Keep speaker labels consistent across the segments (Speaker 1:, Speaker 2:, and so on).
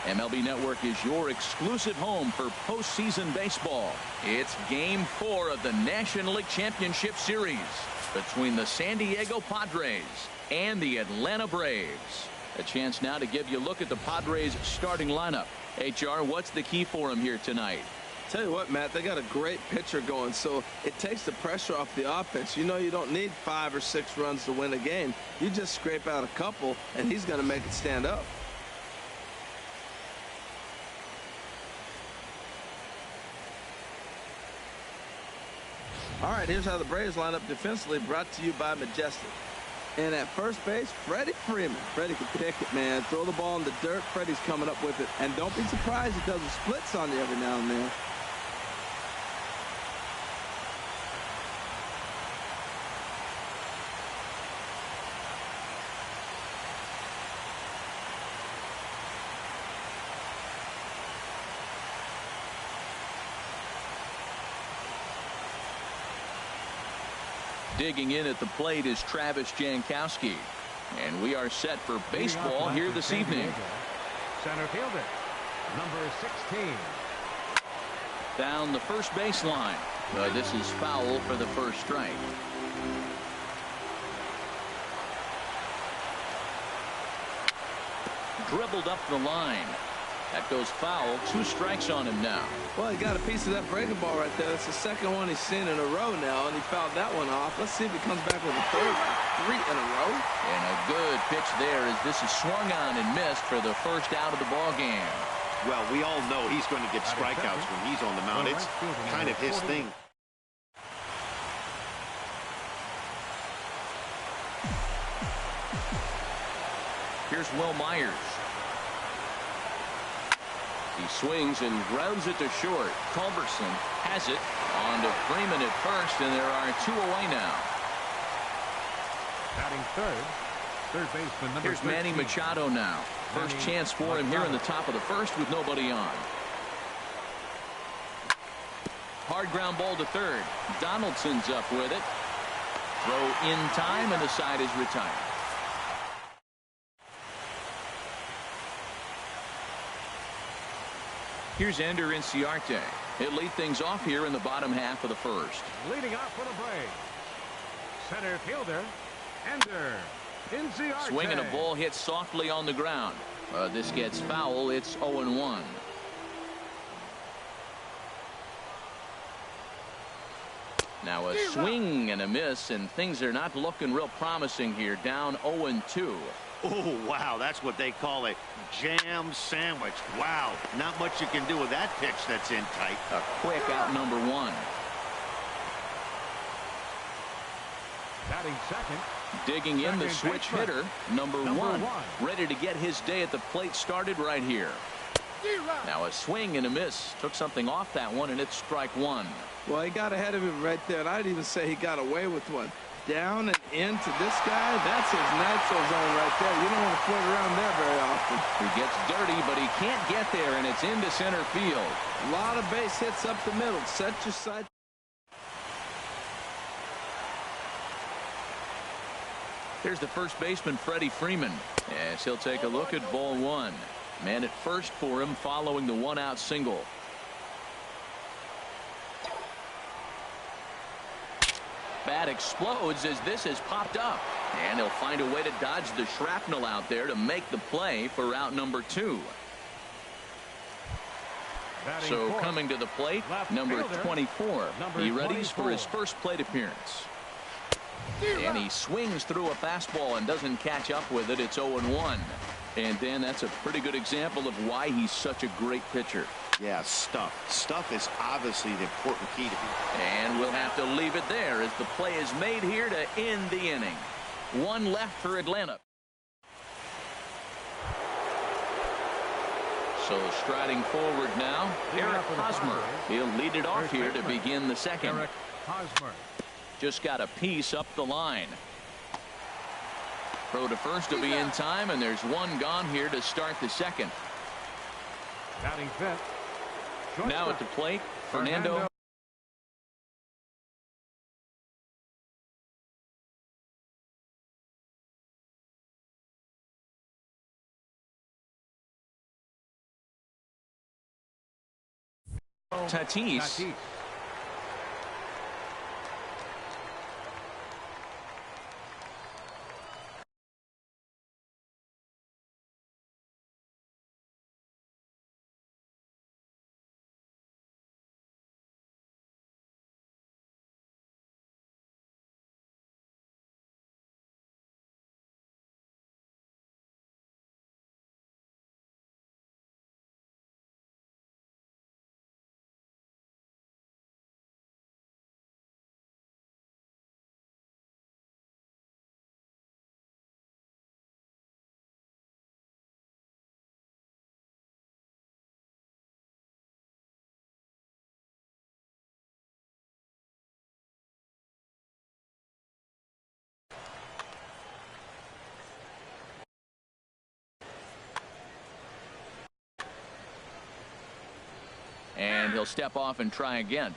Speaker 1: MLB Network is your exclusive home for postseason baseball. It's Game 4 of the National League Championship Series between the San Diego Padres and the Atlanta Braves. A chance now to give you a look at the Padres starting lineup. HR, what's the key for them here tonight?
Speaker 2: Tell you what, Matt, they got a great pitcher going, so it takes the pressure off the offense. You know, you don't need 5 or 6 runs to win a game. You just scrape out a couple, and he's going to make it stand up. All right, here's how the Braves line up defensively, brought to you by Majestic. And at first base, Freddie Freeman. Freddie can pick it, man. Throw the ball in the dirt. Freddie's coming up with it. And don't be surprised he does the splits on you every now and then.
Speaker 1: Digging in at the plate is Travis Jankowski. And we are set for baseball here this evening.
Speaker 3: Center fielder, number 16.
Speaker 1: Down the first baseline. This is foul for the first strike. Dribbled up the line. That goes foul. 2 strikes on him now.
Speaker 2: Well, he got a piece of that breaking ball right there. That's the second one he's seen in a row now, and he fouled that one off. Let's see if he comes back with a third. 3 in a row.
Speaker 1: And a good pitch there as this is swung on and missed for the first out of the ball game.
Speaker 4: Well, we all know he's going to get strikeouts when he's on the mound. It's kind of his thing.
Speaker 1: Here's Will Myers. He swings and grounds it to short. Culberson has it on to Freeman at first, and there are 2 away now.
Speaker 3: Batting third baseman number
Speaker 1: Here's Manny
Speaker 3: 13.
Speaker 1: Machado now. First chance for him here in the top of the first with nobody on. Hard ground ball to third. Donaldson's up with it. Throw in time, and the side is retired. Here's Ender Inciarte. He'll lead things off here in the bottom half of the first.
Speaker 3: Leading off for the Braves, center fielder, Ender Inciarte.
Speaker 1: Swing and a ball hit softly on the ground. This gets foul. It's 0-1. Now a swing and a miss, and things are not looking real promising here. Down 0-2.
Speaker 4: Oh, wow, that's what they call a jam sandwich. Wow, not much you can do with that pitch that's in tight.
Speaker 1: A quick out number 1.
Speaker 3: Batting second.
Speaker 1: Digging in the switch hitter, number one, ready to get his day at the plate started right here. Now a swing and a miss. Took something off that one, and it's strike 1.
Speaker 2: Well, he got ahead of him right there, and I'd even say he got away with one. Down and into this guy, that's his nitro zone right there. You don't want to float around there very often.
Speaker 1: He gets dirty, but he can't get there, and it's into center field.
Speaker 2: A lot of base hits up the middle. Set your sight.
Speaker 1: Here's the first baseman, Freddie Freeman, as he'll take a look at ball 1. Man at first for him following the 1-out single. Bat explodes as this has popped up, and he'll find a way to dodge the shrapnel out there to make the play for out number 2. So coming to the plate, number 24. He readies for his first plate appearance. And he swings through a fastball and doesn't catch up with it. It's 0-1. And Dan, that's a pretty good example of why he's such a great pitcher.
Speaker 4: Yeah, stuff. Stuff is obviously the important key to him.
Speaker 1: And we'll have to leave it there as the play is made here to end the inning. 1 left for Atlanta. So striding forward now, Eric Hosmer. He'll lead it off here to begin the second.
Speaker 3: Eric Hosmer.
Speaker 1: Just got a piece up the line. Throw to first will be in time, and there's 1 gone here to start the second.
Speaker 3: Batting fifth.
Speaker 1: Now at the plate, Fernando Tatis. And he'll step off and try again.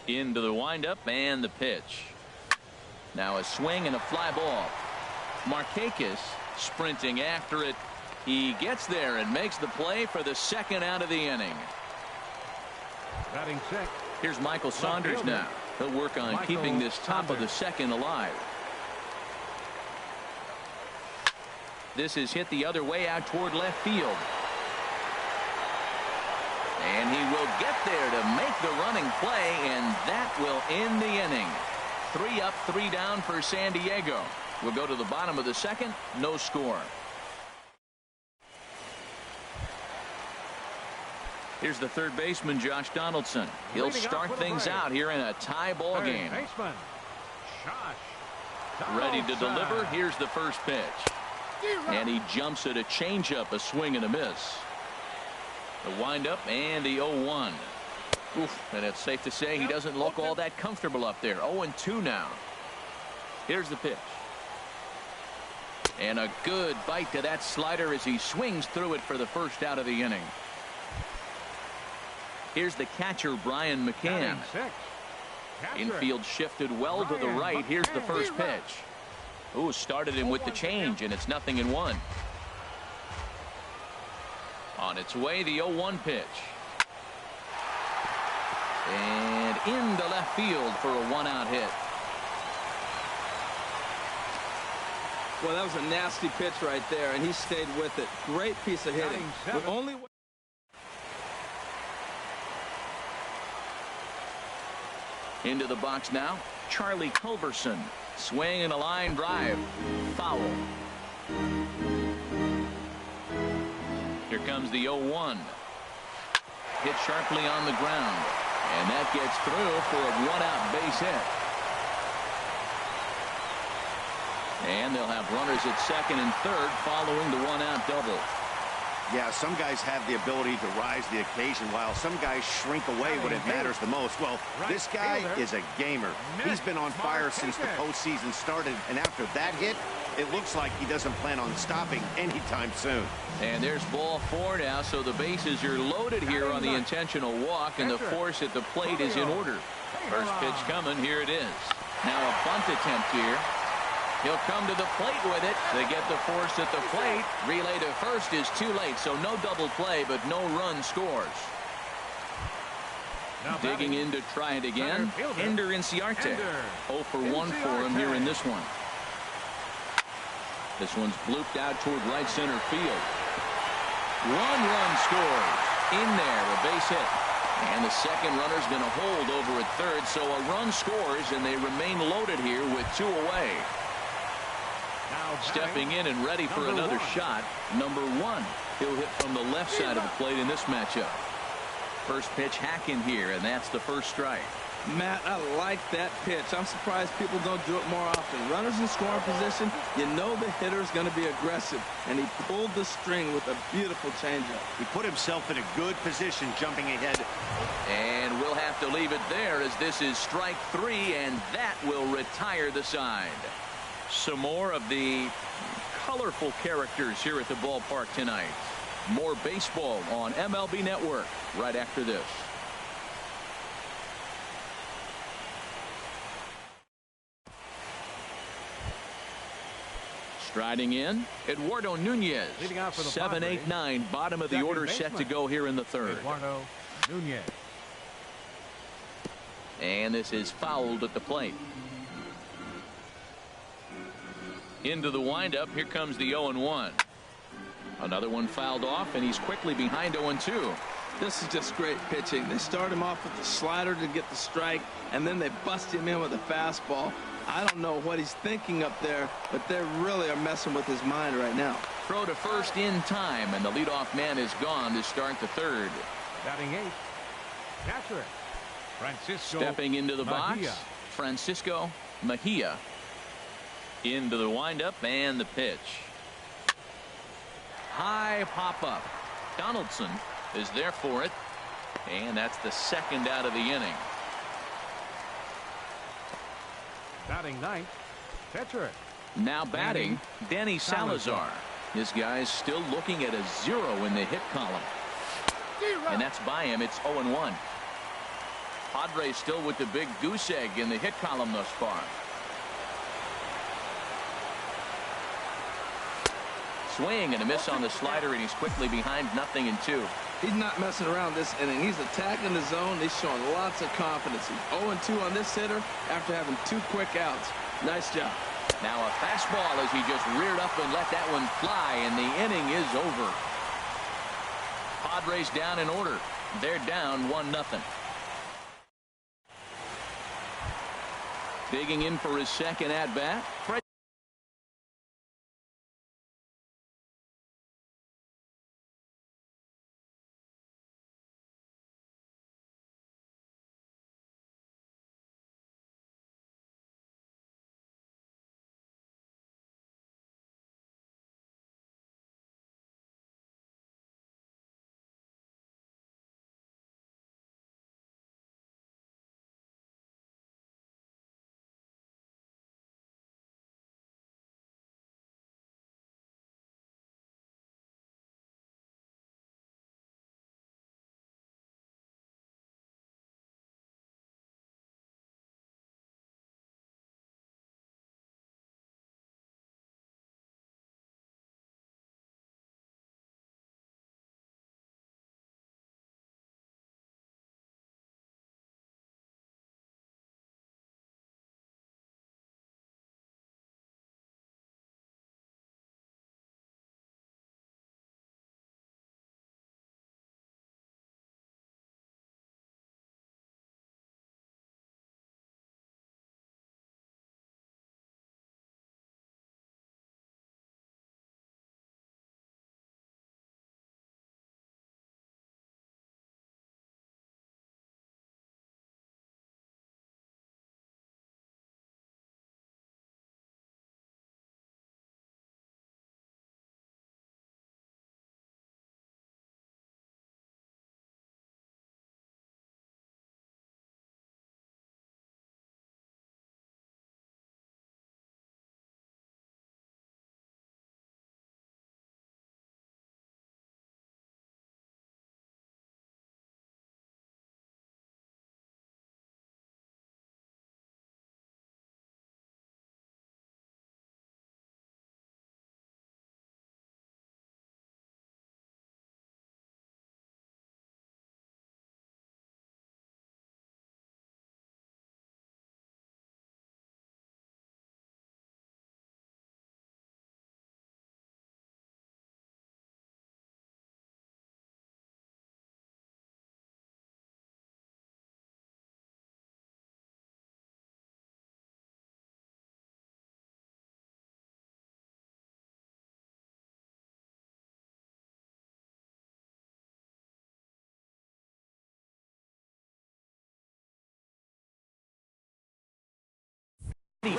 Speaker 1: Into the windup and the pitch. Now a swing and a fly ball. Markakis sprinting after it. He gets there and makes the play for the second out of the inning.
Speaker 3: Batting six.
Speaker 1: Here's Michael Saunders now. He'll work on keeping this top of the second alive. This is hit the other way out toward left field. And he will get there to make the running play, and that will end the inning. 3 up, 3 down for San Diego. We'll go to the bottom of the second. No score. Here's the third baseman, Josh Donaldson. He'll start things out here in a tie ball game. Ready to deliver. Here's the first pitch. And he jumps at a changeup, a swing and a miss. The windup and the 0-1. Oof, and it's safe to say he doesn't look all that comfortable up there. 0-2 now. Here's the pitch. And a good bite to that slider as he swings through it for the first out of the inning. Here's the catcher, Brian McCann. Infield shifted well to the right. Here's the first pitch. Ooh, started him with the change, and it's 0-1. On its way, the 0-1 pitch. And into left field for a 1-out hit.
Speaker 2: Well, that was a nasty pitch right there, and he stayed with it. Great piece of hitting. With only
Speaker 1: into the box now, Charlie Culberson. Swing and a line drive. Foul. Here comes the 0-1. Hit sharply on the ground. And that gets through for a 1-out base hit. And they'll have runners at second and third following the 1-out double.
Speaker 4: Yeah, some guys have the ability to rise to the occasion while some guys shrink away when it matters the most. Well, this guy is a gamer. He's been on fire since the postseason started, and after that hit, it looks like he doesn't plan on stopping anytime soon.
Speaker 1: And there's ball 4 now, so the bases are loaded here on the intentional walk, and the force at the plate is in order. First pitch coming. Here it is. Now a bunt attempt here. He'll come to the plate with it. They get the force at the plate. Relay to first is too late, so no double play, but no run scores. Digging in to try it again. Ender Inciarte. 0 for 1 for him here in this one. This one's blooped out toward right center field. 1 run scores. In there, a base hit. And the second runner's going to hold over at third, so a run scores, and they remain loaded here with 2 away. Stepping in and ready for another shot, number 1. He'll hit from the left side of the plate in this matchup. First pitch hacking here, and that's the first strike.
Speaker 2: Matt, I like that pitch. I'm surprised people don't do it more often. Runners in scoring position, you know the hitter's going to be aggressive, and he pulled the string with a beautiful changeup.
Speaker 4: He put himself in a good position jumping ahead.
Speaker 1: And we'll have to leave it there as this is strike 3, and that will retire the side. Some more of the colorful characters here at the ballpark tonight. More baseball on MLB Network right after this. Striding in, Eduardo Nunez.
Speaker 3: Leading out for the
Speaker 1: 7, 8, 9, bottom of the
Speaker 3: Second
Speaker 1: order
Speaker 3: baseman.
Speaker 1: set to go here in the third.
Speaker 3: Eduardo Nunez.
Speaker 1: And this is fouled at the plate. Into the windup. Here comes the 0-1. Another one fouled off, and he's quickly behind 0-2.
Speaker 2: This is just great pitching. They start him off with the slider to get the strike, and then they bust him in with a fastball. I don't know what he's thinking up there, but they really are messing with his mind right now.
Speaker 1: Throw to first in time, and the leadoff man is gone to start the third.
Speaker 3: Batting 8th. Catcher Francisco
Speaker 1: Stepping into the box,
Speaker 3: Mejia.
Speaker 1: Francisco Mejia. Into the windup and the pitch. High pop up. Donaldson is there for it, and that's the second out of the inning.
Speaker 3: Batting 9th. Pitcher
Speaker 1: Now batting, Danny Salazar. This guy's still looking at a 0 in the hit column. And that's by him. It's 0-1. Padres still with the big goose egg in the hit column thus far. Swing and a miss on the slider, and he's quickly behind 0-2.
Speaker 2: He's not messing around this inning. He's attacking the zone. He's showing lots of confidence. He's 0-2 on this hitter after having 2 quick outs. Nice job.
Speaker 1: Now a fastball as he just reared up and let that one fly, and the inning is over. Padres down in order. They're down 1-0. Digging in for his second at-bat.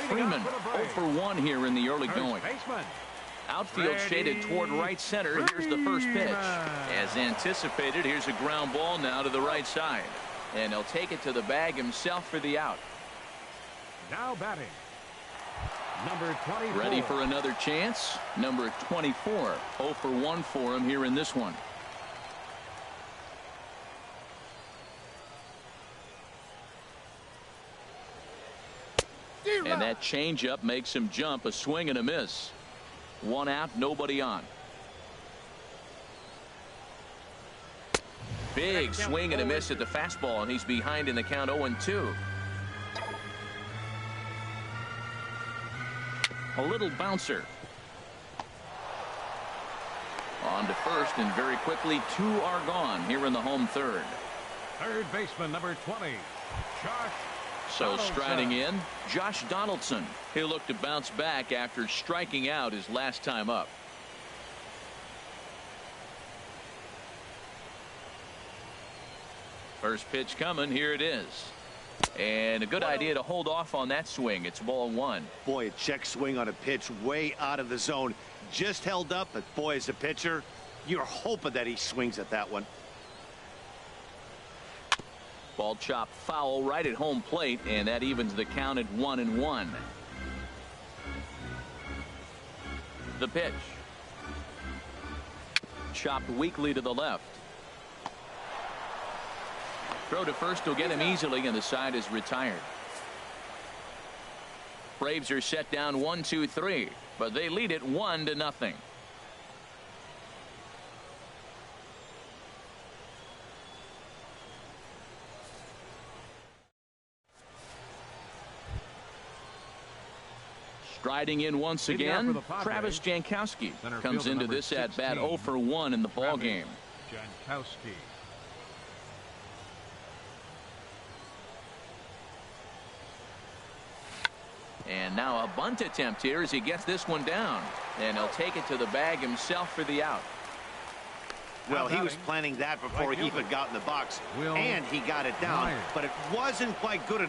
Speaker 1: Freeman 0 for 1 here in the early going. Outfield shaded toward right center. Here's the first pitch. As anticipated, here's a ground ball now to the right side. And he'll take it to the bag himself for the out.
Speaker 3: Now batting, number 24.
Speaker 1: Ready for another chance. Number 24. 0 for 1 for him here in this one. And that changeup makes him jump. A swing and a miss. One out, nobody on. Big swing and a miss at the fastball, and he's behind in the count 0-2. A little bouncer. On to first, and very quickly 2 are gone here in the home third.
Speaker 3: Third baseman number 20, Josh.
Speaker 1: So striding in, Josh Donaldson. He'll look to bounce back after striking out his last time up. First pitch coming. Here it is. And a good idea to hold off on that swing. It's ball 1.
Speaker 4: Boy, a check swing on a pitch way out of the zone. Just held up, but boy, as a pitcher, you're hoping that he swings at that one.
Speaker 1: Ball chopped foul right at home plate, and that evens the count at 1-1. The pitch. Chopped weakly to the left. Throw to first will get him easily, and the side is retired. Braves are set down 1-2-3, but they lead it 1-0. Striding in once again, Travis Jankowski comes into this at bat 0 for 1 in the ball game.
Speaker 3: Jankowski.
Speaker 1: And now a bunt attempt here as he gets this one down, and he'll take it to the bag himself for the out.
Speaker 4: Well, he was planning that before he even got in the box, and he got it down, but it wasn't quite good enough.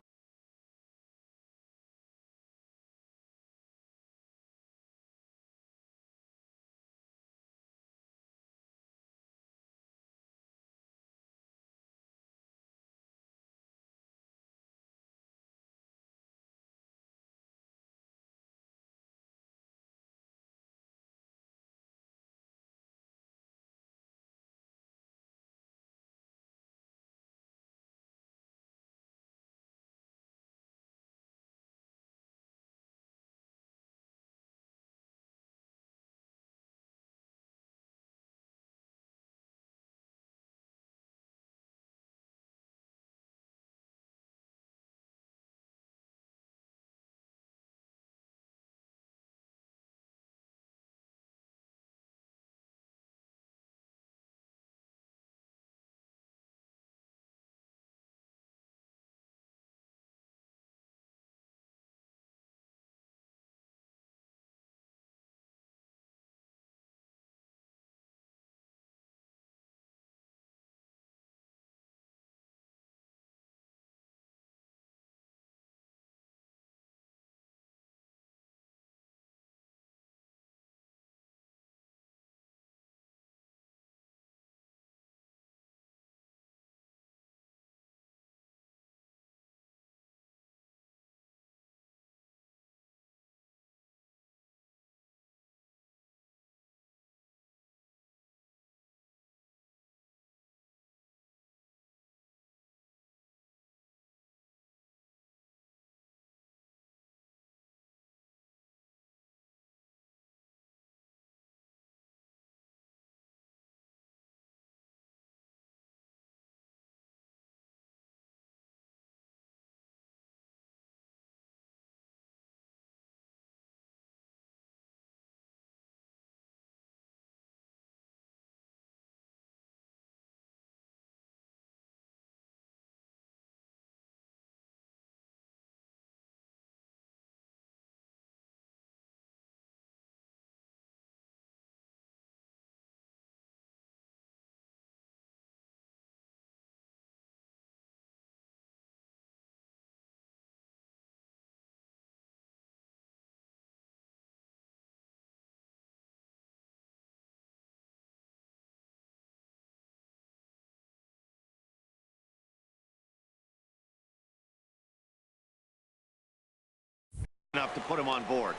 Speaker 4: Enough to put him on board.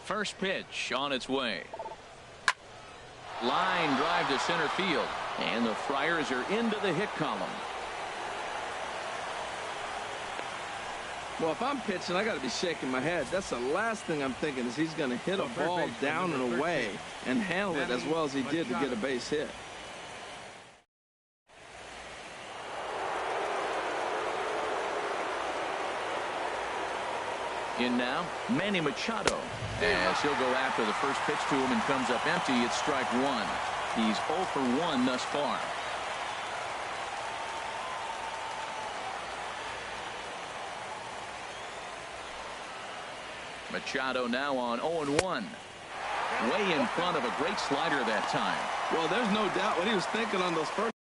Speaker 1: First pitch on its way. Line drive to center field, and the Friars are into the hit column.
Speaker 2: Well, if I'm pitching, I got to be shaking my head. That's the last thing I'm thinking is he's going to hit a ball down and away and handle it as well as he did to get a base hit.
Speaker 1: In now, Manny Machado, as he'll go after the first pitch to him and comes up empty. It's strike one. He's 0 for 1 thus far. Machado now on 0-1. Way in front of a great slider that time.
Speaker 2: Well, there's no doubt what he was thinking on those first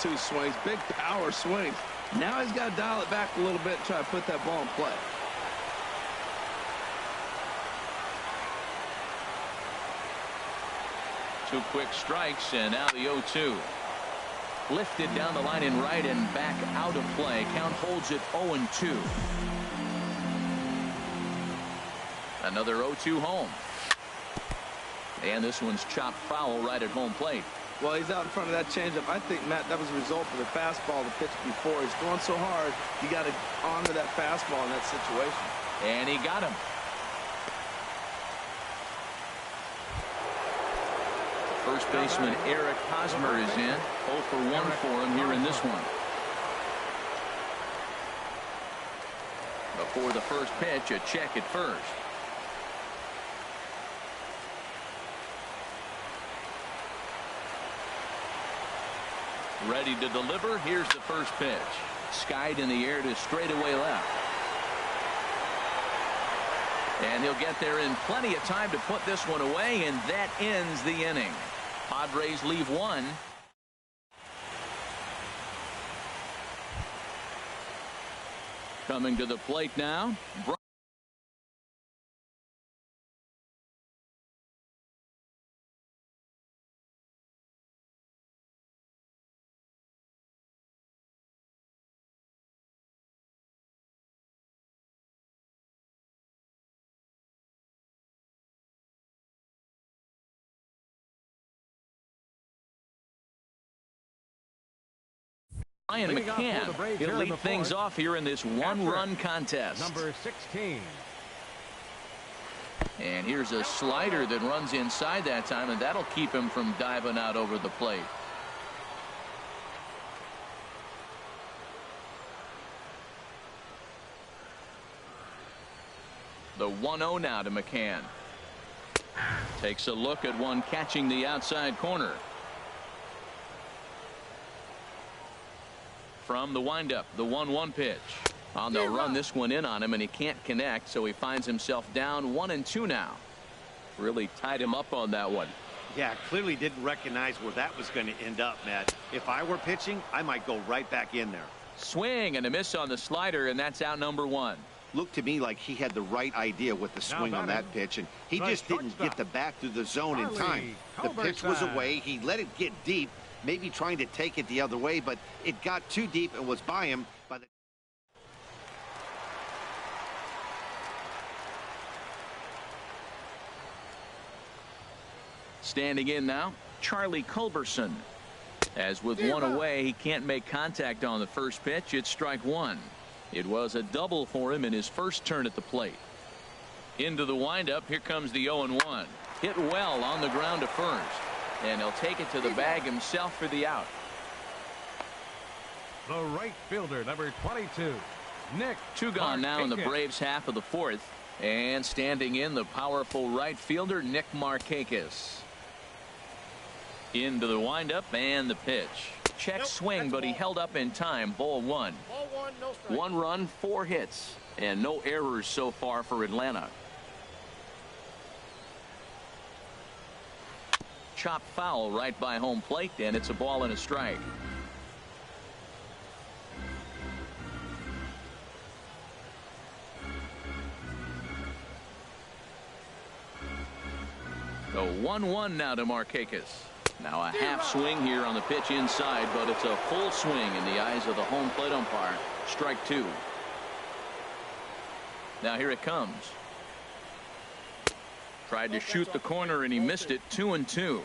Speaker 2: 2 swings, big power swings. Now he's got to dial it back a little bit and try to put that ball in play.
Speaker 1: Two quick strikes, and now the 0-2. Lifted down the line in right and back out of play. Count holds it 0-2. Another 0-2 home. And this one's chopped foul right at home plate.
Speaker 2: Well, he's out in front of that changeup. I think, Matt, that was a result of the fastball the pitch before. He's throwing so hard, you got to honor that fastball in that situation.
Speaker 1: And he got him. First baseman Eric Hosmer is in. 0 for 1 for him here in this one. Before the first pitch, a check at first. Ready to deliver. Here's the first pitch. Skied in the air to straightaway left. And he'll get there in plenty of time to put this one away, and that ends the inning. Padres leave 1. Coming to the plate now. Brian McCann, he'll lead things off here in this one-run contest.
Speaker 3: Number 16.
Speaker 1: And here's a slider that runs inside that time, and that'll keep him from diving out over the plate. The 1-0 now to McCann. Takes a look at one catching the outside corner. From the windup, the 1-1 pitch. They'll run this one in on him, and he can't connect, so he finds himself down 1-2 now. Really tied him up on that one.
Speaker 4: Yeah, clearly didn't recognize where that was going to end up, Matt. If I were pitching, I might go right back in there.
Speaker 1: Swing and a miss on the slider, and that's out number 1.
Speaker 4: Looked to me like he had the right idea with the swing on that pitch, and he just didn't get the bat through the zone in time. The pitch was away. He let it get deep, maybe trying to take it the other way, but it got too deep and was by him.
Speaker 1: Standing in now, Charlie Culberson. As with one away, he can't make contact on the first pitch. It's strike 1. It was a double for him in his first turn at the plate. Into the windup. Here comes the 0-1. Hit well on the ground to first. And he'll take it to the bag himself for the out.
Speaker 3: The right fielder, number 22, Nick.
Speaker 1: 2 gone now in the Braves half of the 4th. And standing in, the powerful right fielder, Nick Markakis. Into the windup and the pitch. Check swing, but he held up in time. Ball 1.
Speaker 5: Ball 1, no strike.
Speaker 1: 1 run, 4 hits, and no errors so far for Atlanta. Chop foul right by home plate, and it's a ball and a strike. The 1-1 now to Markakis. Now a half swing here on the pitch inside, but it's a full swing in the eyes of the home plate umpire. Strike 2. Now here it comes. Tried to shoot the corner and he missed it. 2-2.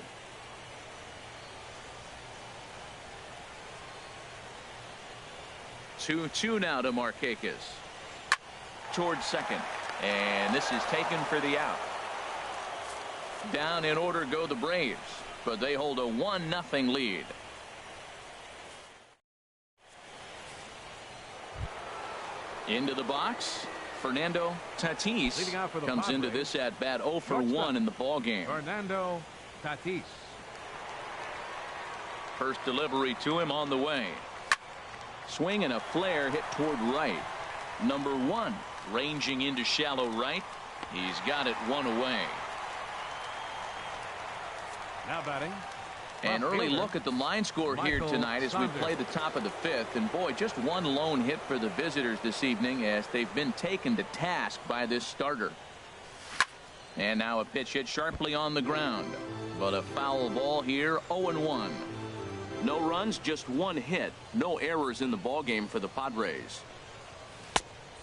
Speaker 1: Two now to Markakis. Towards second. And this is taken for the out. Down in order go the Braves, but they hold a 1-0 lead. Into the box, Fernando Tatis comes into this at bat 0 for 1 in the ball game.
Speaker 3: Fernando Tatis.
Speaker 1: First delivery to him on the way. Swing and a flare hit toward right. Number 1 ranging into shallow right. He's got it 1 away.
Speaker 3: Now batting.
Speaker 1: An early look at the line score here tonight as we play the top of the fifth. And boy, just one lone hit for the visitors this evening as they've been taken to task by this starter. And now a pitch hit sharply on the ground. But a foul ball here, 0-1. No runs, just one hit. No errors in the ballgame for the Padres.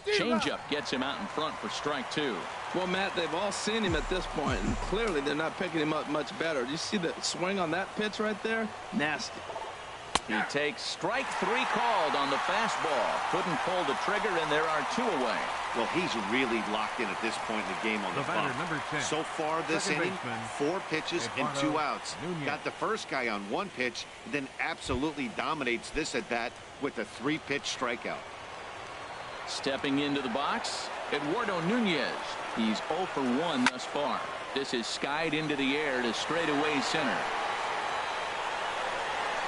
Speaker 1: Changeup gets him out in front for strike two.
Speaker 2: Well, Matt, they've all seen him at this point, and clearly they're not picking him up much better. Do you see the swing on that pitch right there? Nasty.
Speaker 1: He takes strike three called on the fastball. Couldn't pull the trigger, and there are two away.
Speaker 4: Well, he's really locked in at this point in the game on the bump. So far this inning, 4 pitches and 2 outs. Got the first guy on 1 pitch, then absolutely dominates this at bat with a 3-pitch strikeout.
Speaker 1: Stepping into the box, Eduardo Nunez. He's 0 for 1 thus far. This is skied into the air to straightaway center.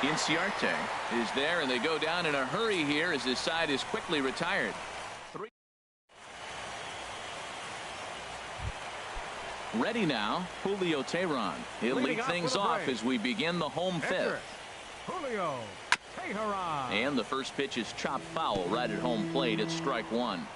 Speaker 1: Inciarte is there, and they go down in a hurry here as his side is quickly retired. Ready now, Julio Teheran. He'll lead things off as we begin the home fifth.
Speaker 3: Julio Teheran.
Speaker 1: And the first pitch is chopped foul right at home plate at strike one.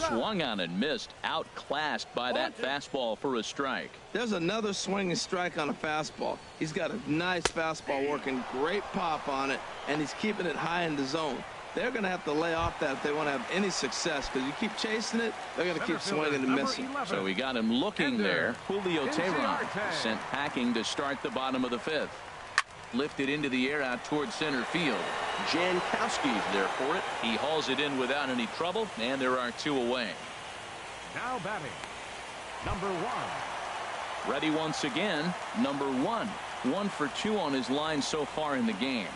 Speaker 1: Swung on and missed, outclassed by that fastball for a strike.
Speaker 2: There's another swinging strike on a fastball. He's got a nice fastball working, great pop on it, and he's keeping it high in the zone. They're going to have to lay off that if they want to have any success, because you keep chasing it, they're going to keep swinging and missing.
Speaker 1: So we got him looking there. Julio Teheran sent packing to start the bottom of the fifth. Lifted into the air out towards center field. Jankowski's there for it. He hauls it in without any trouble, and there are two away.
Speaker 3: Now batting, number 1.
Speaker 1: Ready once again, number 1. 1 for 2 on his line so far in the game.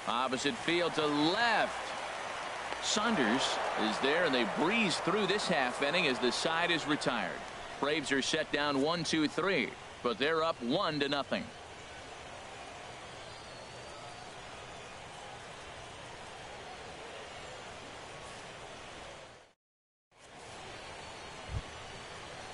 Speaker 1: Opposite field to left. Saunders is there, and they breeze through this half inning as the side is retired. Braves are set down 1-2-3, but they're up 1-0.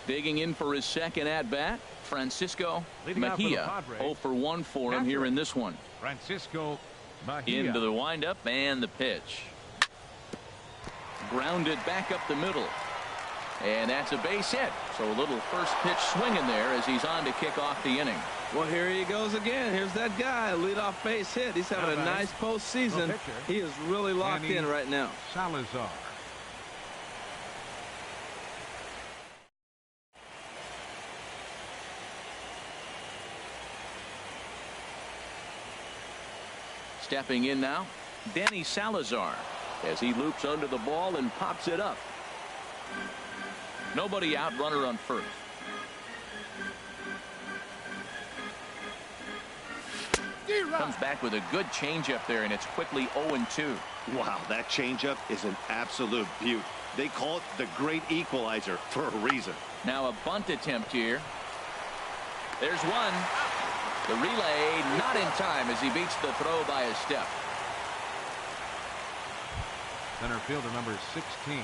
Speaker 1: Digging in for his second at-bat, Francisco Mejia. 0 for 1 for him here in this one.
Speaker 3: Francisco Mejia.
Speaker 1: Into the windup and the pitch. Grounded back up the middle. And that's a base hit. So a little first pitch swinging there as he's on to kick off the inning.
Speaker 2: Well, here he goes again. Here's that guy, leadoff base hit. He's having a nice postseason. He is really locked in right now.
Speaker 3: Salazar.
Speaker 1: Stepping in now, Danny Salazar as he loops under the ball and pops it up. Nobody out, runner on first. Comes back with a good changeup there, and it's quickly 0-2.
Speaker 4: Wow, that changeup is an absolute beaut. They call it the great equalizer for a reason.
Speaker 1: Now a bunt attempt here. There's one. The relay not in time as he beats the throw by a step.
Speaker 3: Center fielder number 16.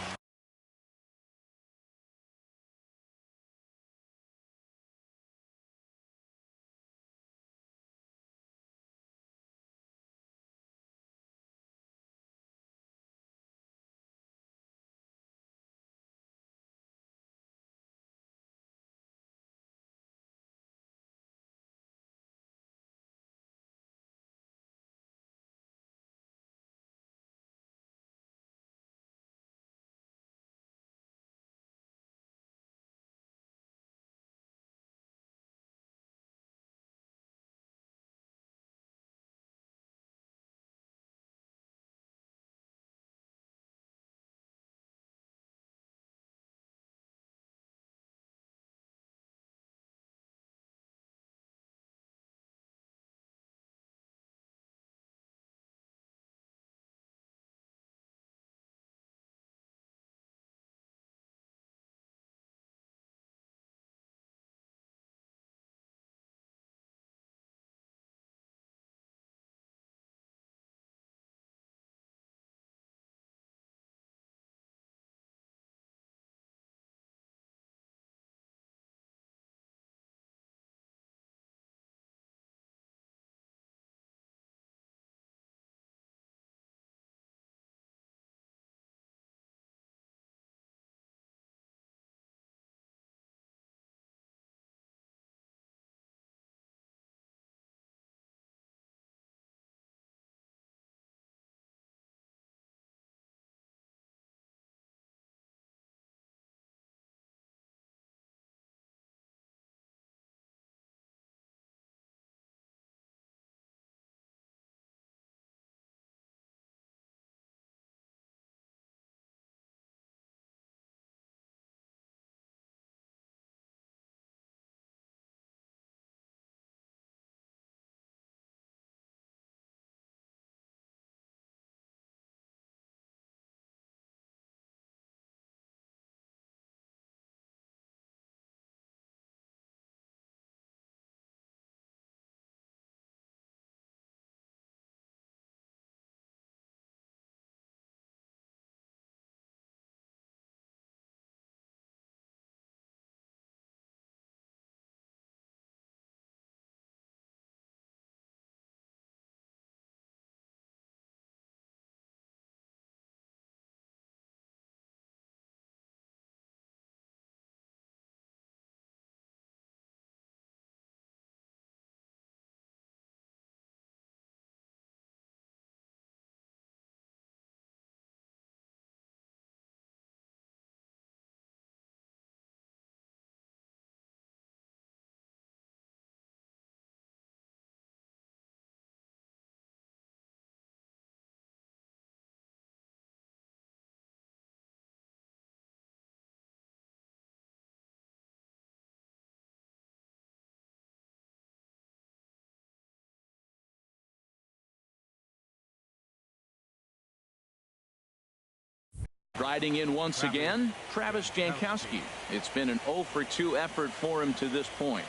Speaker 1: Striding in once again, Travis Jankowski. It's been an 0 for 2 effort for him to this point.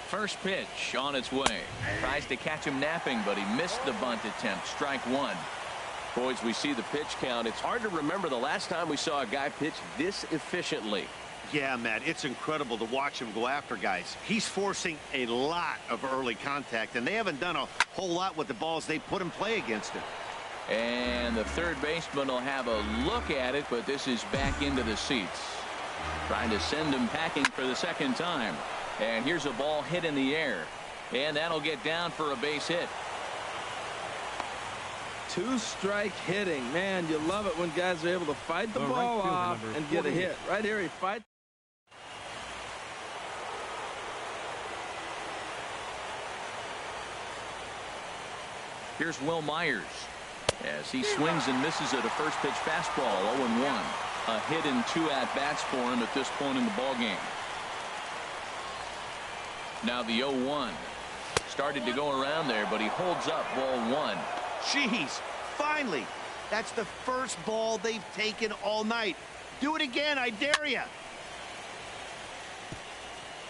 Speaker 1: First pitch on its way. Tries to catch him napping, but he missed the bunt attempt. Strike one.
Speaker 5: Boys, we see the pitch count. It's hard to remember the last time we saw a guy pitch this efficiently.
Speaker 4: Yeah, Matt, it's incredible to watch him go after guys. He's forcing a lot of early contact, and they haven't done a whole lot with the balls they put in play against him.
Speaker 1: And the third baseman will have a look at it, but this is back into the seats. Trying to send him packing for the second time. And here's a ball hit in the air. And that'll get down for a base hit.
Speaker 2: Two-strike hitting. Man, you love it when guys are able to fight the ball off and get a hit. Right here, he fights.
Speaker 1: Here's Will Myers as he swings and misses at a first pitch fastball. 0-1. A hit in 2 at-bats for him at this point in the ballgame. Now the 0-1. Started to go around there, but he holds up ball 1.
Speaker 4: Jeez, finally. That's the first ball they've taken all night. Do it again, I dare you.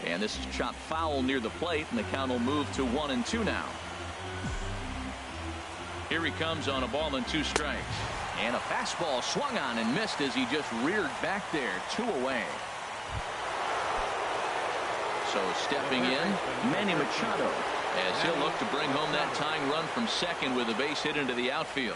Speaker 1: And this is chopped foul near the plate, and the count will move to 1-2 now. Here he comes on a ball and 2 strikes. And a fastball swung on and missed as he just reared back there. 2 away. So stepping in, Manny Machado, as he'll look to bring home that tying run from second with a base hit into the outfield.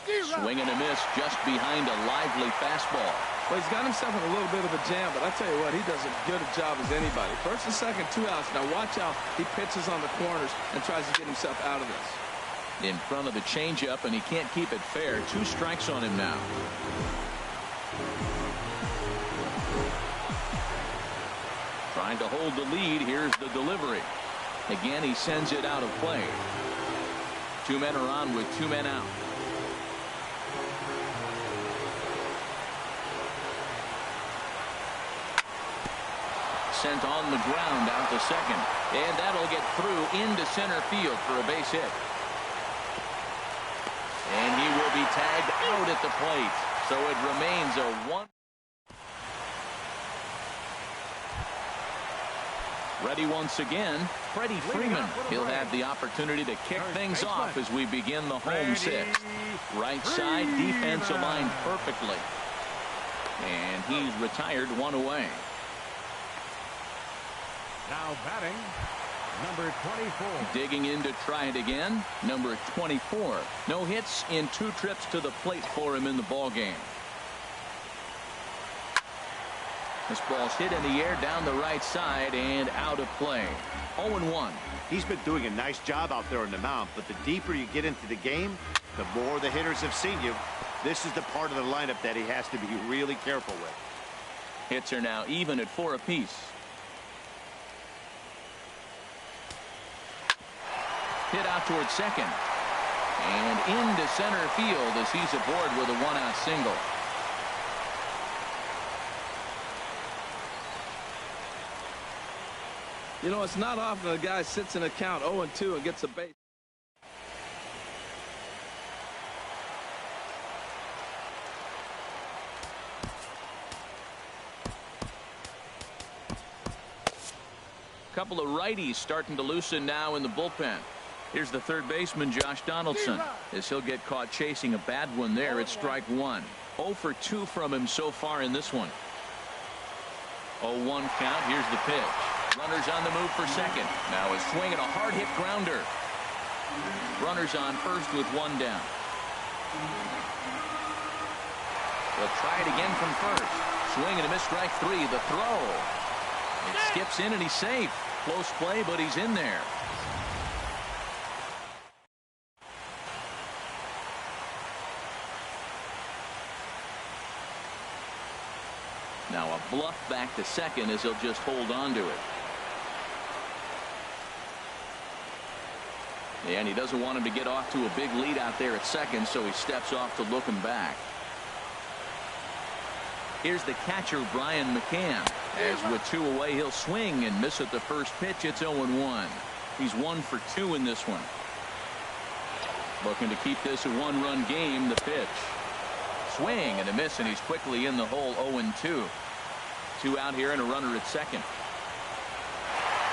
Speaker 1: Swing and a miss just behind a lively fastball.
Speaker 2: Well, he's got himself in a little bit of a jam, but I tell you what, he does as good a job as anybody. First and second, 2 outs. Now watch how he pitches on the corners and tries to get himself out of this.
Speaker 1: In front of the changeup, and he can't keep it fair. 2 strikes on him now. Trying to hold the lead. Here's the delivery. Again, he sends it out of play. 2 men are on with 2 men out. Sent on the ground out to second. And that'll get through into center field for a base hit. And he will be tagged out at the plate. So it remains a 1. Ready once again, Freddie Freeman. He'll have the opportunity to kick things off as we begin the home 6th. Right side, defense aligned perfectly. And he's retired 1 away.
Speaker 3: Now batting, number 24.
Speaker 1: Digging in to try it again, number 24. No hits in 2 trips to the plate for him in the ballgame. This ball's hit in the air down the right side and out of play. 0-1.
Speaker 4: He's been doing a nice job out there on the mound, but the deeper you get into the game, the more the hitters have seen you. This is the part of the lineup that he has to be really careful with.
Speaker 1: Hits are now even at 4 apiece. Hit out towards second. And into center field as he's aboard with a 1-out single.
Speaker 2: You know, it's not often a guy sits in a count 0-2 and gets a base.
Speaker 1: Couple of righties starting to loosen now in the bullpen. Here's the third baseman, Josh Donaldson, as he'll get caught chasing a bad one there. It's strike 1. 0 for 2 from him so far in this one. 0-1 count. Here's the pitch. Runners on the move for second. Now a swing and a hard hit grounder. Runners on first with 1 down. They'll try it again from first. Swing and a miss, strike 3. The throw. It skips in and he's safe. Close play, but he's in there. Now a bluff back to second as he'll just hold on to it. And he doesn't want him to get off to a big lead out there at second, so he steps off to look him back. Here's the catcher, Brian McCann. As with 2 away, he'll swing and miss at the first pitch. It's 0-1. He's 1 for 2 in this one. Looking to keep this a one-run game. The pitch. Swing and a miss, and he's quickly in the hole. 0-2. 2 out here and a runner at second.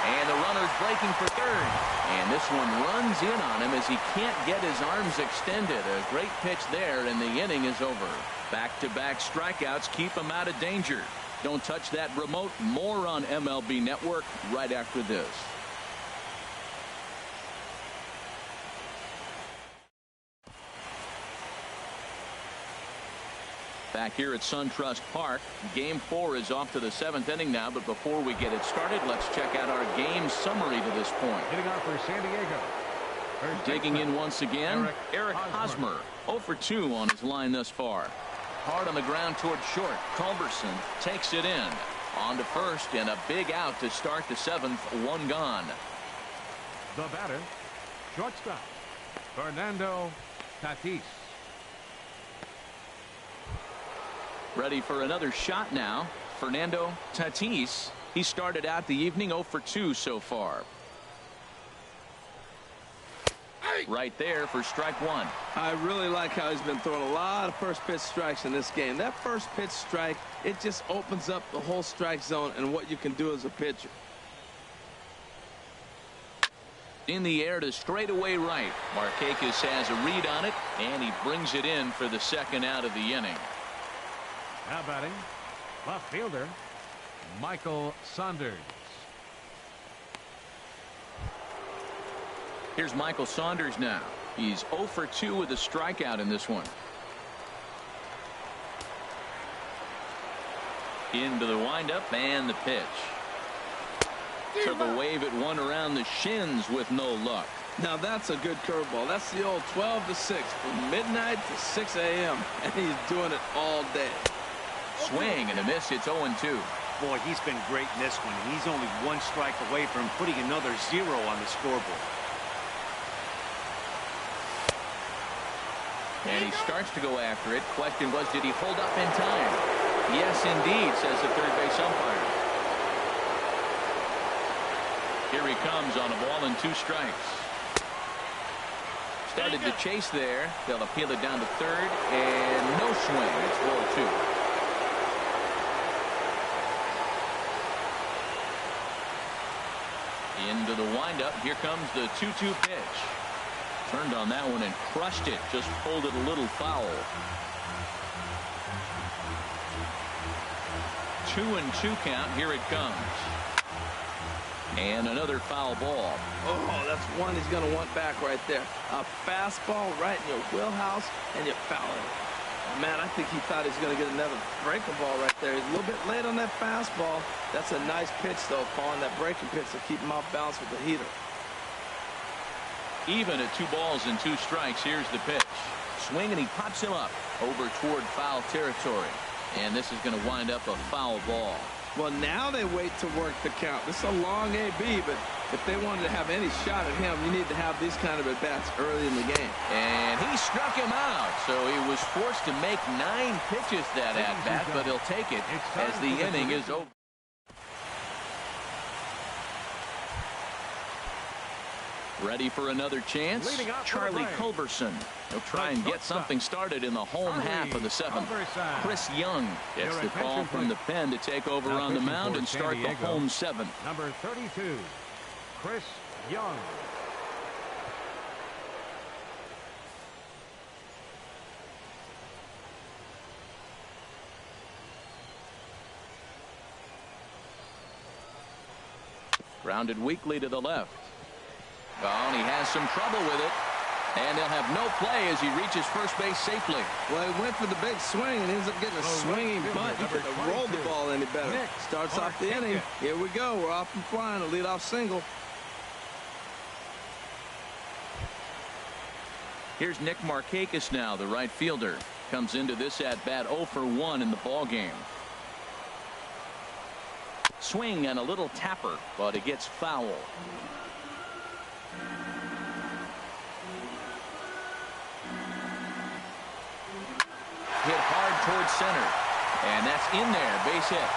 Speaker 1: And the runner's breaking for third. And this one runs in on him as he can't get his arms extended. A great pitch there, and the inning is over. Back-to-back strikeouts keep him out of danger. Don't touch that remote. More on MLB Network right after this. Back here at SunTrust Park, Game 4 is off to the 7th inning now. But before we get it started, let's check out our game summary to this point.
Speaker 3: Hitting off for San Diego.
Speaker 1: Digging in once again, Eric Hosmer. 0 for 2 on his line thus far. Hard on the ground toward short. Culberson takes it in. On to first, and a big out to start the 7th. 1 gone.
Speaker 3: The batter, shortstop, Fernando Tatis.
Speaker 1: Ready for another shot now. Fernando Tatis. He started out the evening 0 for 2 so far. Right there for strike 1.
Speaker 2: I really like how he's been throwing a lot of first pitch strikes in this game. That first pitch strike, it just opens up the whole strike zone and what you can do as a pitcher.
Speaker 1: In the air to straightaway right. Markakis has a read on it, and he brings it in for the 2nd out of the inning.
Speaker 3: Now batting, left fielder, Michael Saunders.
Speaker 1: Here's Michael Saunders now. He's 0 for 2 with a strikeout in this one. Into the windup and the pitch. Took a wave at one around the shins with no luck.
Speaker 2: Now that's a good curveball. That's the old 12 to 6 from midnight to 6 a.m. and he's doing it all day.
Speaker 1: Swing and a miss. It's 0-2.
Speaker 4: Boy, he's been great in this one. He's only 1 strike away from putting another 0 on the scoreboard.
Speaker 1: And he starts to go after it. Question was, did he hold up in time? Yes, indeed, says the third base umpire. Here he comes on a ball and 2 strikes. Started to chase there. They'll appeal it down to third, and no swing. It's 4-2. Into the windup. Here comes the 2-2 pitch. Turned on that one and crushed it. Just pulled it a little foul. 2-2 count. Here it comes. And another foul ball.
Speaker 2: Oh, that's one he's going to want back right there. A fastball right in your wheelhouse, and you foul it. Man, I think he thought he was going to get another breaking ball right there. He's a little bit late on that fastball. That's a nice pitch, though, calling that breaking pitch to keep him off balance with the heater.
Speaker 1: Even at 2 balls and 2 strikes. Here's the pitch. Swing, and he pops him up over toward foul territory. And this is going to wind up a foul ball.
Speaker 2: Well, now they wait to work the count. This is a long AB, but if they wanted to have any shot at him, you need to have these kind of at-bats early in the game.
Speaker 1: And he struck him out, so he was forced to make 9 pitches that at-bat, but he'll take it as the inning is over. Ready for another chance? Charlie Culberson. He'll try and get something started in the home half of the 7th. Chris Young gets the call from the pen to take over on the mound and start the home 7th.
Speaker 3: Number 32, Chris Young.
Speaker 1: Grounded weakly to the left. Oh, and he has some trouble with it. And they'll have no play as he reaches first base safely.
Speaker 2: Well, he went for the big swing and ends up getting a swinging bunt. He couldn't have rolled the ball any better. Starts off the inning. Here we go. We're off and flying. A leadoff single.
Speaker 1: Here's Nick Markakis now, the right fielder. Comes into this at-bat 0 for 1 in the ballgame. Swing and a little tapper, but it gets foul. Hit hard towards center, and that's in there. Base hit.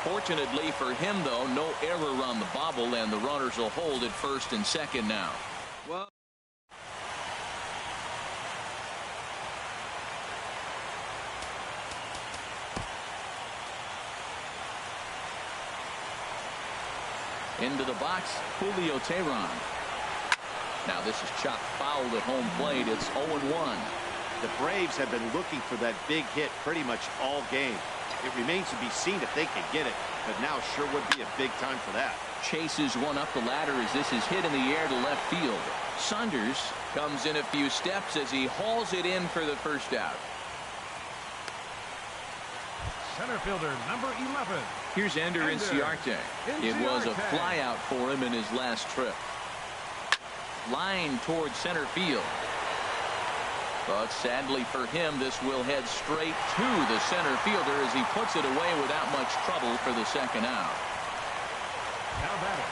Speaker 1: Fortunately for him, though, no error on the bobble, and the runners will hold at first and second now.
Speaker 2: Well,
Speaker 1: into the box, Julio Teheran. Now this is chopped foul at home plate. It's 0-1.
Speaker 4: The Braves have been looking for that big hit pretty much all game. It remains to be seen if they can get it, but now sure would be a big time for that.
Speaker 1: Chases one up the ladder as this is hit in the air to left field. Saunders comes in a few steps as he hauls it in for the first out.
Speaker 3: Center fielder number 11.
Speaker 1: Here's Ender Inciarte. It was a flyout for him in his last trip. Line towards center field. But sadly for him, this will head straight to the center fielder as he puts it away without much trouble for the second out.
Speaker 3: Now batting,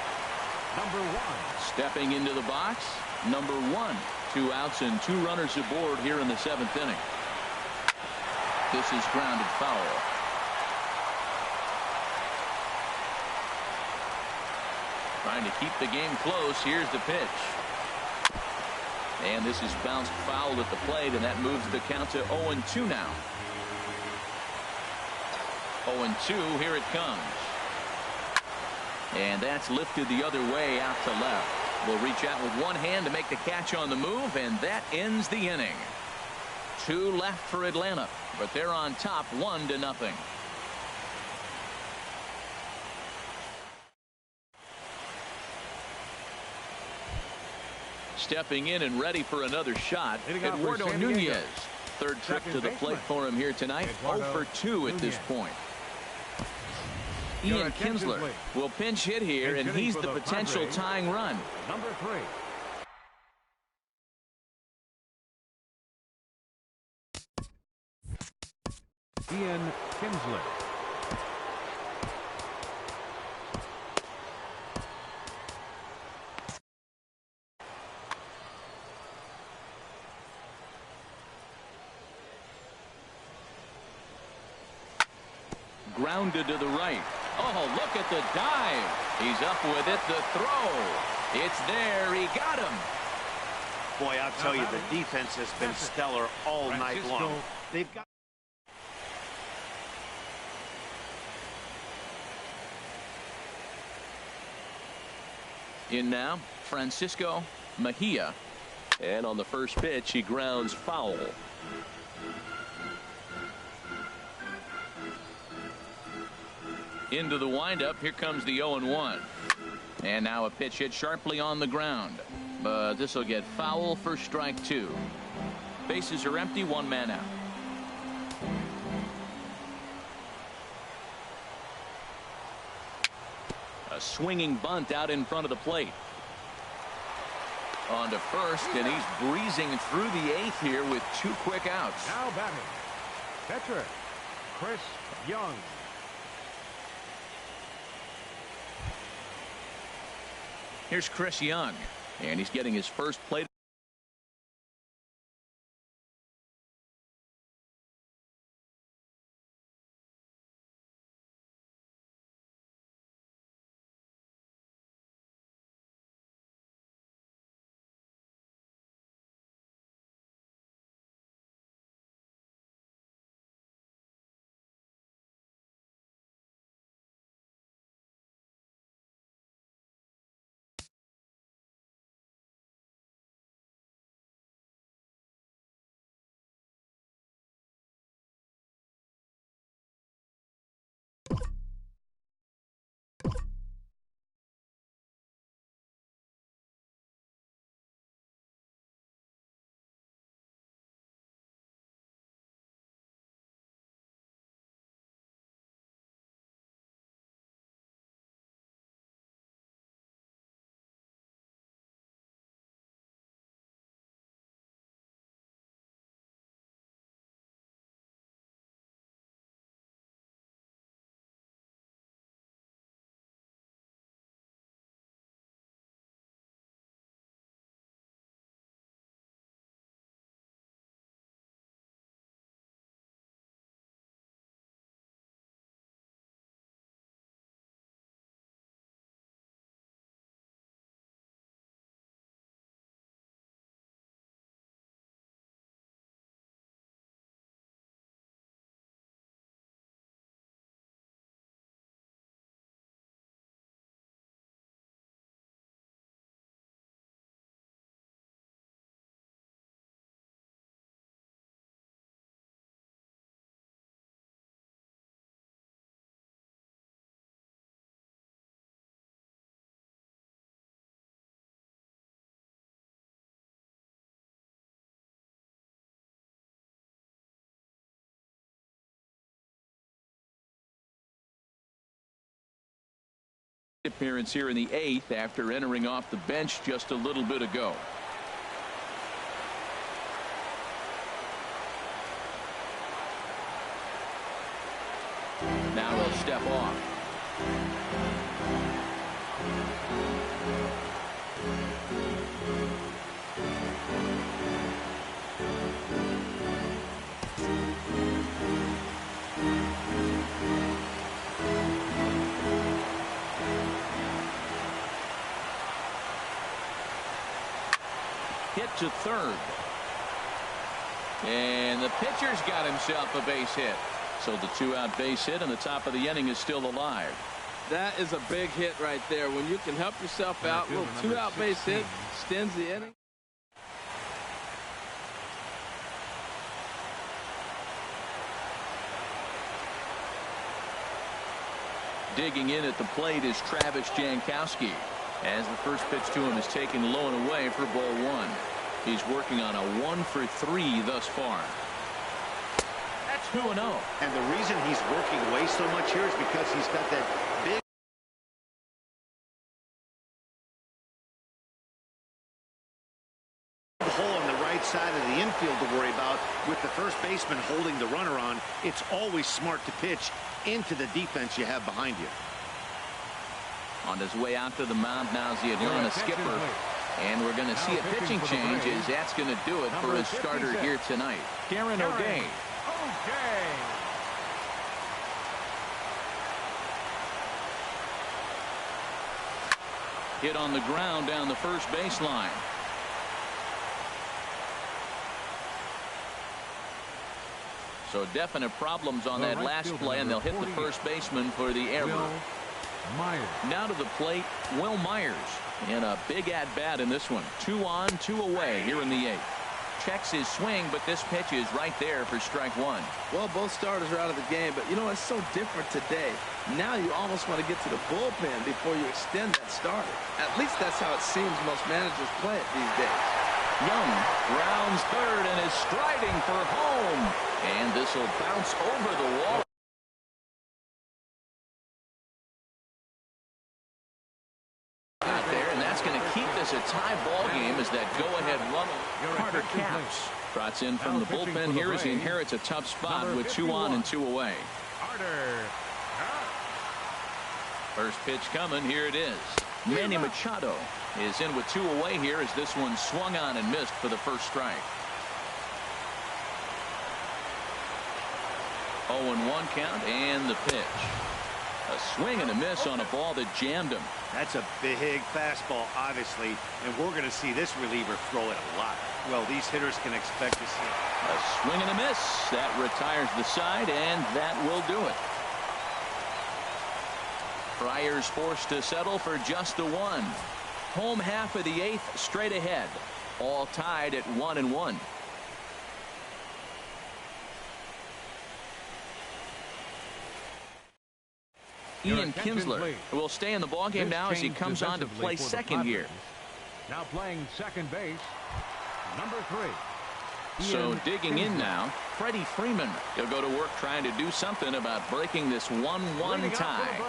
Speaker 3: number 1.
Speaker 1: Stepping into the box, number 1. 2 outs and 2 runners aboard here in the 7th inning. This is grounded foul. Trying to keep the game close. Here's the pitch. And this is bounced foul at the plate, and that moves the count to 0-2 now. 0-2, here it comes. And that's lifted the other way out to left. Will reach out with one hand to make the catch on the move, and that ends the inning. 2 left for Atlanta, but they're on top 1-0. Stepping in and ready for another shot, Eduardo Nunez. Third trip to the plate for him here tonight. 0 for 2 at this point. Ian Kinsler will pinch hit here, and he's the potential tying run.
Speaker 3: Number 3. Ian Kinsler.
Speaker 1: Grounded to the right. Oh, look at the dive. He's up with it. The throw. It's there. He got him.
Speaker 4: Boy, I'll tell you, the defense has been stellar all night long. They've got.
Speaker 1: In now, Francisco Mejia. And on the first pitch, he grounds foul. Into the windup. Here comes the 0-1. And now a pitch hit sharply on the ground. But this will get foul for strike 2. Bases are empty. 1 man out. A swinging bunt out in front of the plate. On to first, and he's breezing through the 8th here with 2 quick outs.
Speaker 3: Now batting, catcher Chris Young.
Speaker 1: Here's Chris Young, and he's getting his first plate. Appearance here in the 8th after entering off the bench just a little bit ago. Now he'll step off. Hit to third. And the pitcher's got himself a base hit. So the 2-out base hit and the top of the inning is still alive.
Speaker 2: That is a big hit right there. When you can help yourself out, little 2-out base hit, extends the inning.
Speaker 1: Digging in at the plate is Travis Jankowski, as the first pitch to him is taken low and away for ball 1. He's working on a 1-for-3 thus far. That's 2-0.
Speaker 4: And the reason he's working away so much here is because he's got that big hole on the right side of the infield to worry about. With the first baseman holding the runner on, it's always smart to pitch into the defense you have behind you.
Speaker 1: On his way out to the mound now is the Atlanta skipper. And we're going to see a pitching change as that's going to do it for his starter here tonight. Karen O'Day. Hit on the ground down the first baseline. So definite problems on that last play, and they'll hit the first baseman for the error. Now to the plate, Will Myers. And a big at-bat in this one. 2 on, 2 away here in the 8th. Checks his swing, but this pitch is right there for strike 1.
Speaker 2: Well, both starters are out of the game, but you know, it's so different today. Now you almost want to get to the bullpen before you extend that starter. At least that's how it seems most managers play it these days.
Speaker 1: Young rounds third and is striding for home. And this will bounce over the wall. Out there, and that's going to keep this a tie ball game as that go-ahead run. Carter Capps trots in from the bullpen here as he inherits a tough spot with 2 on and 2 away. First pitch coming. Here it is. Manny Machado is in with 2 away here as this one swung on and missed for the first strike. 0-1 count and the pitch. A swing and a miss on a ball that jammed him.
Speaker 4: That's a big fastball, obviously, and we're going to see this reliever throw it a lot. Well, these hitters can expect to see
Speaker 1: a swing and a miss. That retires the side, and that will do it. Friars forced to settle for just the 1. Home half of the 8th straight ahead. All tied at 1-1. Ian Kinsler will stay in the ballgame now as he comes on to play second here.
Speaker 3: Now playing second base, number 3.
Speaker 1: So digging in now, Freddie Freeman. He'll go to work trying to do something about breaking this 1-1 tie.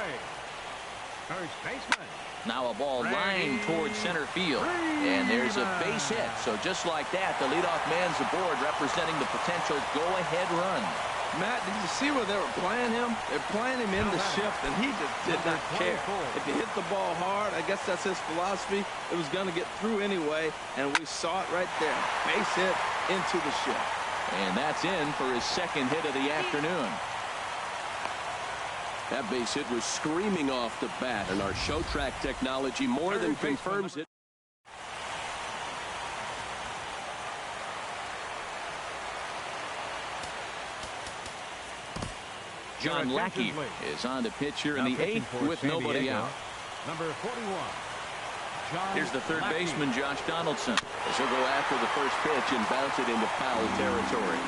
Speaker 3: First baseman.
Speaker 1: Now a ball lined towards center field. And there's a base hit. So just like that, the leadoff man's aboard, representing the potential go-ahead run.
Speaker 2: Matt, did you see where they were playing him? They're playing him in the shift, and he just did not care. If you hit the ball hard, I guess that's his philosophy. It was going to get through anyway, and we saw it right there. Base hit into the shift.
Speaker 1: And that's in for his second hit of the afternoon.
Speaker 5: That base hit was screaming off the bat, and our show track technology more than confirms it.
Speaker 1: John Lackey is on the pitch here in the 8th with nobody out.
Speaker 3: Number 41.
Speaker 1: Here's the third baseman, Josh Donaldson, as he'll go after the first pitch and bounce it into foul territory.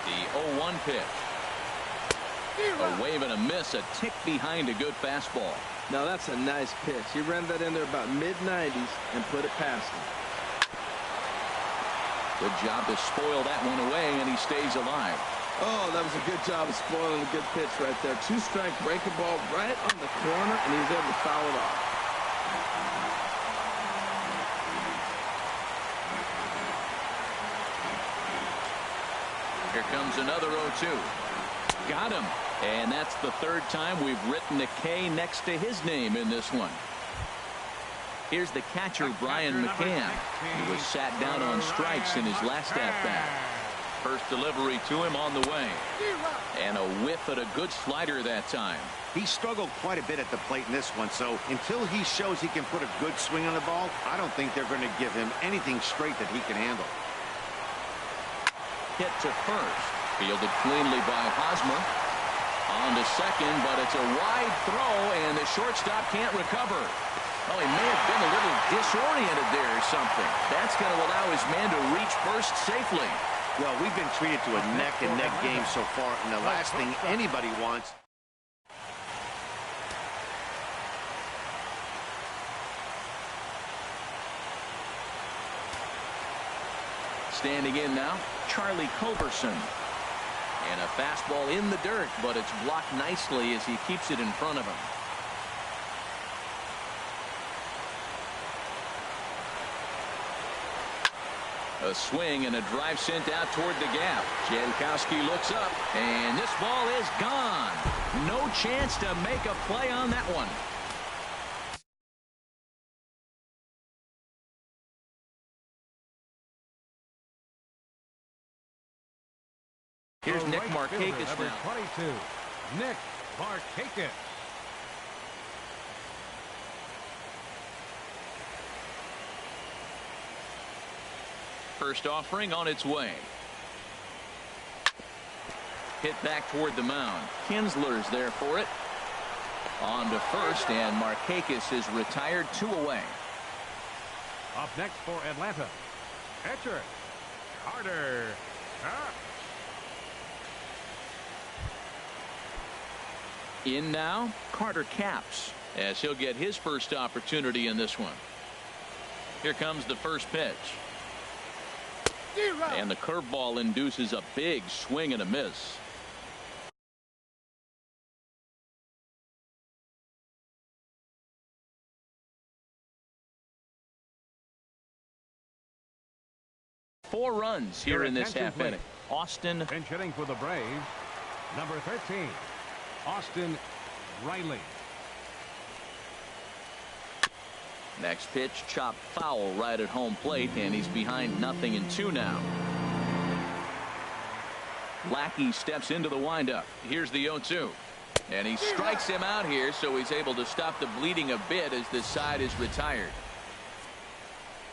Speaker 1: The 0-1 pitch. A wave and a miss, a tick behind a good fastball.
Speaker 2: Now that's a nice pitch. He ran that in there about mid-90s and put it past him.
Speaker 1: Good job to spoil that one away, and he stays alive.
Speaker 2: Oh, that was a good job of spoiling a good pitch right there. Two-strike breaking ball right on the corner, and he was able to foul it off.
Speaker 1: Here comes another 0-2. Got him. And that's the third time we've written a K next to his name in this one. Here's the catcher, Brian McCann. He was sat down on strikes in his last at-bat. First delivery to him on the way. And a whiff at a good slider that time.
Speaker 4: He struggled quite a bit at the plate in this one, so until he shows he can put a good swing on the ball, I don't think they're going to give him anything straight that he can handle.
Speaker 1: Hit to first. Fielded cleanly by Hosmer. On to second, but it's a wide throw, and the shortstop can't recover. Well, he may have been a little disoriented there or something. That's going to allow his man to reach first safely.
Speaker 4: Well, we've been treated to a neck-and-neck game so far, and the last thing anybody wants.
Speaker 1: Standing in now, Charlie Culberson. And a fastball in the dirt, but it's blocked nicely as he keeps it in front of him. A swing and a drive sent out toward the gap. Jankowski looks up, and this ball is gone. No chance to make a play on that one. Here's Nick Markakis
Speaker 3: number
Speaker 1: now.
Speaker 3: 22, Nick Markakis.
Speaker 1: First offering on its way. Hit back toward the mound. Kinsler's there for it. On to first, and Markakis is retired 2 away.
Speaker 3: Up next for Atlanta, catcher Carter.
Speaker 1: In now, Carter Capps, as he'll get his first opportunity in this one. Here comes the first pitch. And the curveball induces a big swing and a miss. Four runs here in this half inning. Austin.
Speaker 3: Pinch hitting for the Braves, number 13, Austin Riley.
Speaker 1: Next pitch, chopped foul right at home plate, and he's behind 0-2 now. Lackey steps into the windup. Here's the 0-2. And he strikes him out here, so he's able to stop the bleeding a bit as this side is retired.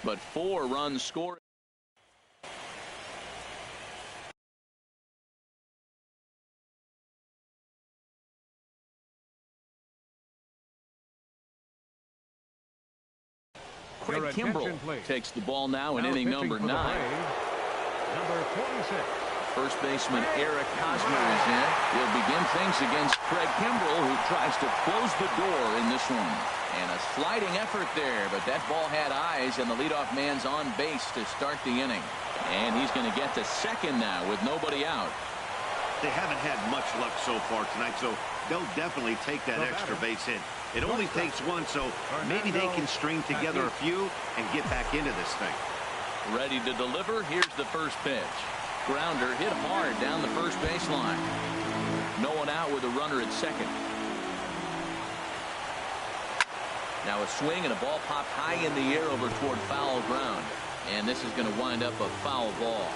Speaker 1: But 4 runs scored. Craig Kimbrell takes the ball now in inning number 9.
Speaker 3: Number 46.
Speaker 1: First baseman Eric Hosmer is in. He'll begin things against Craig Kimbrell, who tries to close the door in this one. And a sliding effort there, but that ball had eyes, and the leadoff man's on base to start the inning. And he's going to get to second now with nobody out.
Speaker 4: They haven't had much luck so far tonight, so they'll definitely take that extra base hit. It only takes one, so maybe they can string together a few and get back into this thing.
Speaker 1: Ready to deliver. Here's the first pitch. Grounder hit hard down the first baseline. No one out with a runner at second. Now a swing and a ball popped high in the air over toward foul ground. And this is going to wind up a foul ball.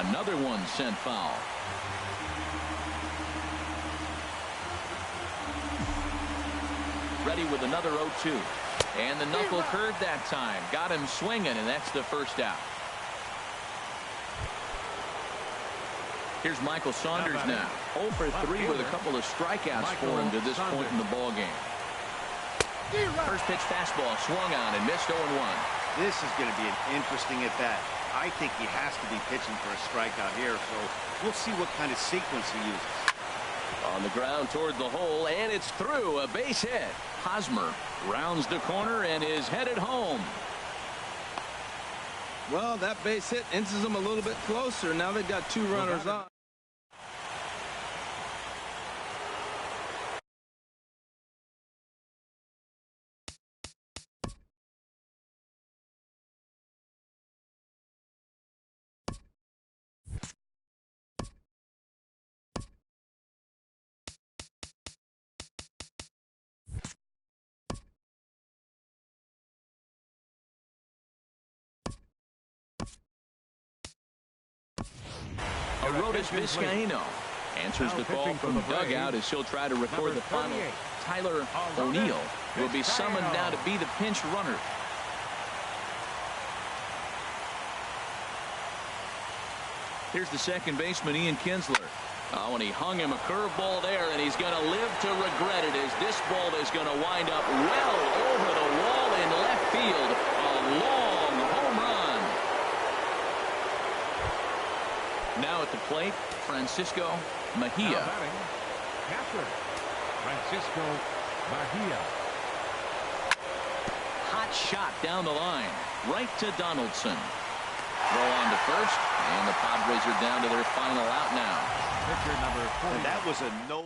Speaker 1: Another one sent foul. Ready with another 0-2. And the knuckle curve that time. Got him swinging, and that's the first out. Here's Michael Saunders now. 0 for 3 with a couple of strikeouts for him to this point in the ballgame. First pitch fastball swung on and missed 0-1.
Speaker 4: This is going to be an interesting at-bat. I think he has to be pitching for a strikeout here, so we'll see what kind of sequence he uses.
Speaker 1: On the ground toward the hole, and it's through. A base hit. Hosmer rounds the corner and is headed home.
Speaker 2: Well, that base hit inches them a little bit closer. Now they've got 2 runners on.
Speaker 1: Aroldis Vizcaíno answers the call from the dugout as he'll try to record the final. Tyler O'Neill will be summoned now to be the pinch runner. Here's the second baseman, Ian Kinsler. Oh, and he hung him a curveball there, and he's going to live to regret it as this ball is going to wind up well over the wall in left field. A long home run. Now at the plate, Francisco Mejia.
Speaker 3: Catcher, Francisco Mejia.
Speaker 1: Hot shot down the line, right to Donaldson. Throw on to first, and the Padres are down to their final out now.
Speaker 3: Pitcher number 40.
Speaker 4: And that was a no.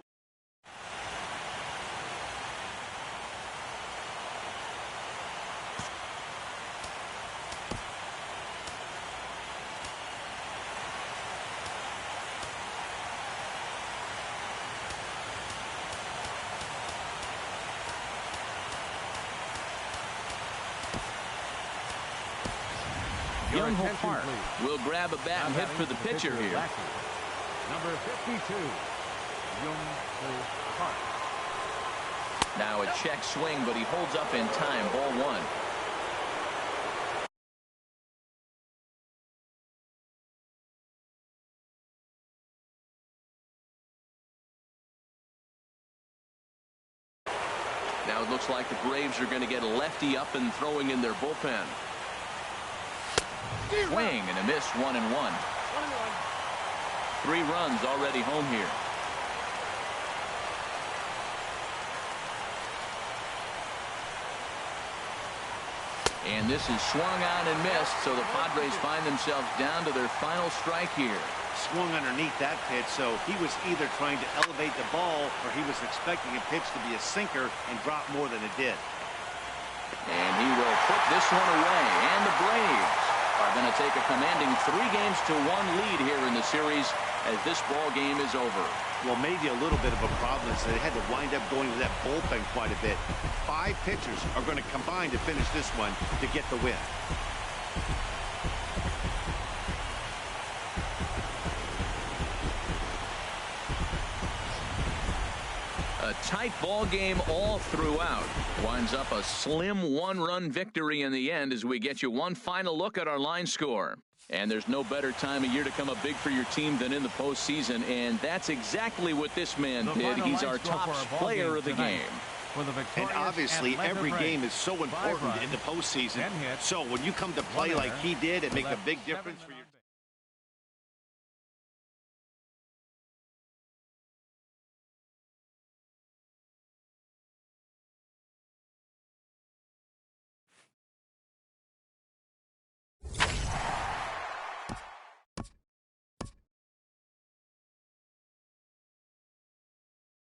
Speaker 1: Young Ho Park will grab a bat and hit for the pitcher here.
Speaker 3: Number 52, Young Ho Park.
Speaker 1: Now a check swing, but he holds up in time. Ball 1. Now it looks like the Braves are going to get a lefty up and throwing in their bullpen. Swing and a miss, 1-1. 3 runs already home here. And this is swung on and missed, so the Padres find themselves down to their final strike here.
Speaker 4: Swung underneath that pitch, so he was either trying to elevate the ball or he was expecting a pitch to be a sinker and drop more than it did.
Speaker 1: And he will put this one away, and the Braves are going to take a commanding 3-1 lead here in the series as this ball game is over.
Speaker 4: Well, maybe a little bit of a problem is they had to wind up going to that bullpen quite a bit. 5 pitchers are going to combine to finish this one to get the win.
Speaker 1: A tight ball game all throughout. Winds up a slim 1-run victory in the end as we get you one final look at our line score. And there's no better time of year to come up big for your team than in the postseason, and that's exactly what this man did. He's our top player of the game.
Speaker 4: And obviously every game is so important in the postseason. So when you come to play like he did, it makes a big difference for your team.